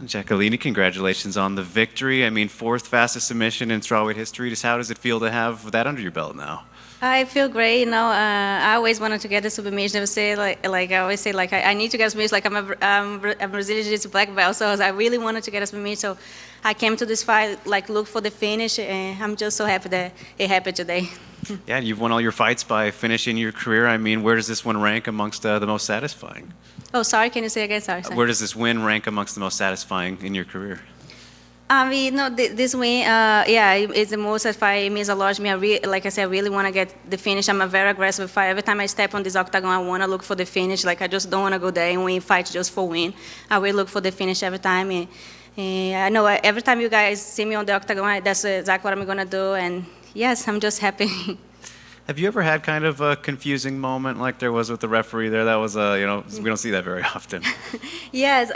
Jaqueline, congratulations on the victory. I mean, fourth fastest submission in strawweight history. Just how does it feel to have that under your belt now? I feel great. I always wanted to get the submission. I say like I always say, like I need to get a submission. Like I'm a Brazilian Jiu-Jitsu black belt, so I really wanted to get a submission. So I came to this fight like look for the finish, and I'm just so happy that it happened today. Yeah, you've won all your fights by finishing your career. I mean, where does this one rank amongst the most satisfying? Oh, sorry. Can you say again? Sorry. Where does this win rank amongst the most satisfying in your career? I mean, no, this win, yeah, it's the most satisfying. It means a lot to me. Like I said, I really want to get the finish. I'm a very aggressive fighter. Every time I step on this octagon, I want to look for the finish. Like, I just don't want to go there and win fight just for win. I really look for the finish every time. And I know every time you guys see me on the octagon, that's exactly what I'm going to do. And yes, I'm just happy. Have you ever had kind of a confusing moment like there was with the referee there? That was, you know, we don't see that very often. Yes,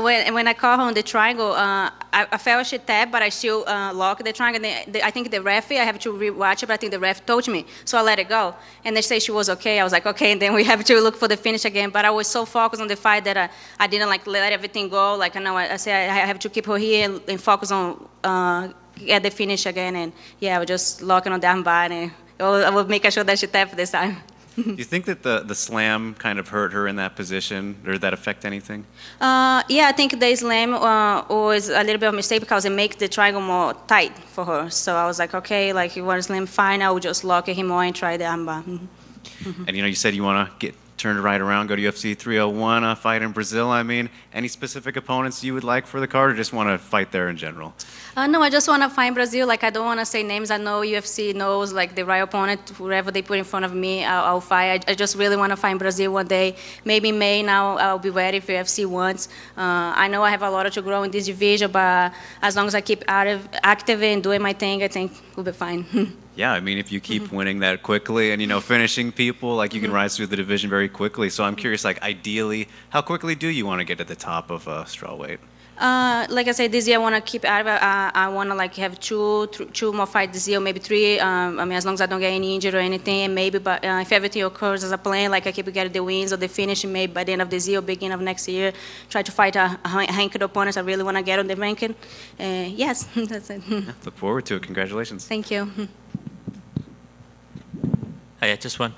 when I caught her on the triangle, I felt she tapped, but I still locked the triangle. And I think the referee, I have to rewatch it, but I think the ref told me, so I let it go. And they say she was okay. I was like, okay, and then we have to look for the finish again. But I was so focused on the fight that I didn't like let everything go. Like I say I have to keep her here and focus on get the finish again. And yeah, I was just locking on the armbar and I will make sure that she tapped this time. Do you think that the slam kind of hurt her in that position, or did that affect anything? Yeah, I think the slam was a little bit of a mistake because it makes the triangle more tight for her. So I was like, okay, like you want to slam, fine, I will just lock him more and try the armbar. And you know, you said you want to get turned right around, go to UFC 301, fight in Brazil. I mean, any specific opponents you would like for the card, or just want to fight there in general? No, I just want to fight Brazil. Like, I don't want to say names. I know UFC knows, like, the right opponent, whoever they put in front of me, I'll fight. I just really want to fight Brazil one day. Maybe in May now, I'll be ready if UFC wants. I know I have a lot to grow in this division, but as long as I keep active and doing my thing, I think we'll be fine. Yeah, I mean, if you keep winning that quickly and, you know, finishing people, like, you can rise through the division very quickly. So I'm curious, like, ideally, how quickly do you want to get to the top of strawweight? Like I said, this year I want to keep out of it. I want to like have two more fights this year, maybe three. I mean, as long as I don't get any injury or anything, maybe. But if everything occurs as a plan, like I keep getting the wins or the finish, maybe by the end of this year, or beginning of next year, try to fight a ranked opponent. I really want to get on the ranking. Yes, that's it. Yeah, look forward to it. Congratulations. Thank you. Yeah, just one.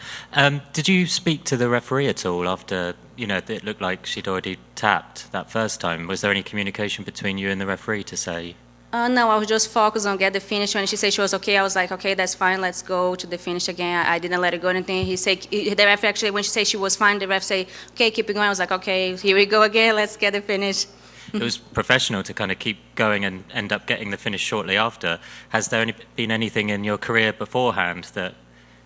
Did you speak to the referee at all after, you know, it looked like she'd already tapped that first time? Was there any communication between you and the referee to say? No, I was just focused on get the finish. When she said she was okay, I was like, okay, that's fine, let's go to the finish again. I didn't let it go or anything. He said, the ref actually, when she said she was fine, the ref said, okay, keep it going. I was like, okay, here we go again, let's get the finish. It was professional to kind of keep going and end up getting the finish shortly after. Has there been anything in your career beforehand that,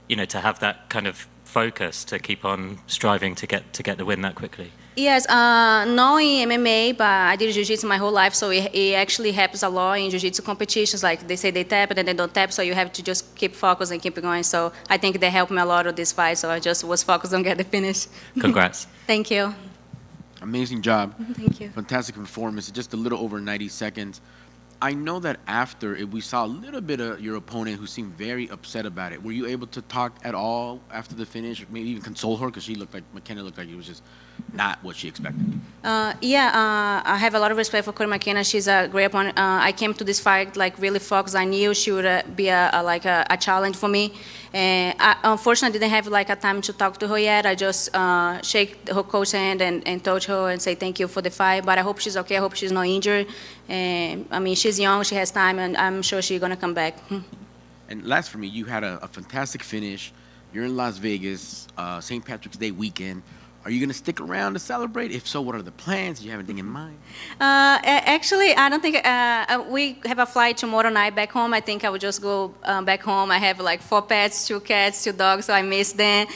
you know, to have that kind of focus to keep on striving to get the win that quickly? Yes, not in MMA, but I did jiu-jitsu my whole life, so it actually happens a lot in jiu-jitsu competitions. Like they say they tap and then they don't tap, so you have to just keep focused and keep going. So I think they helped me a lot with this fight, so I just was focused on getting the finish. Congrats. Thank you. Amazing job. Thank you. Fantastic performance. Just a little over 90 seconds. I know that after we saw a little bit of your opponent who seemed very upset about it. Were you able to talk at all after the finish, or maybe even console her, because McKenna looked like it was just not what she expected? Yeah, I have a lot of respect for Cory McKenna. She's a great opponent. I came to this fight like really focused. I knew she would be a challenge for me. And I unfortunately didn't have like a time to talk to her yet. I just shake her coach's hand and touch her and say thank you for the fight. But I hope she's okay. I hope she's not injured. And I mean, she's young. She has time, and I'm sure she's gonna come back. And last for me, you had a fantastic finish. You're in Las Vegas, St. Patrick's Day weekend. Are you going to stick around to celebrate? If so, what are the plans? Do you have anything in mind? Actually, I don't think we have a flight tomorrow night back home. I think I would just go back home. I have like 4 pets, 2 cats, 2 dogs, so I miss them.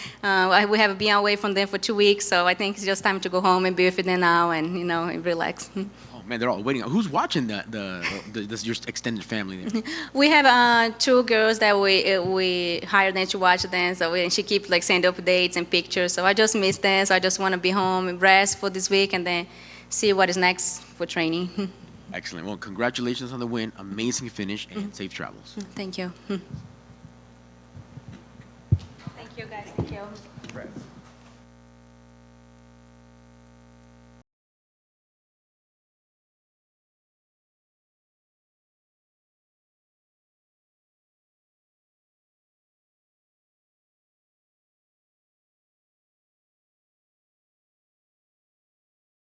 We have been away from them for 2 weeks, so I think it's just time to go home and be with them now and, you know, and relax. Man, they're all waiting. Who's watching this your extended family there? We have 2 girls that we hired them to watch them. So she keeps like sending updates and pictures. So I just miss them. So I just want to be home and rest for this week and then see what is next for training. Excellent. Well, congratulations on the win. Amazing finish and safe travels. Thank you. Thank you, guys. Thank you.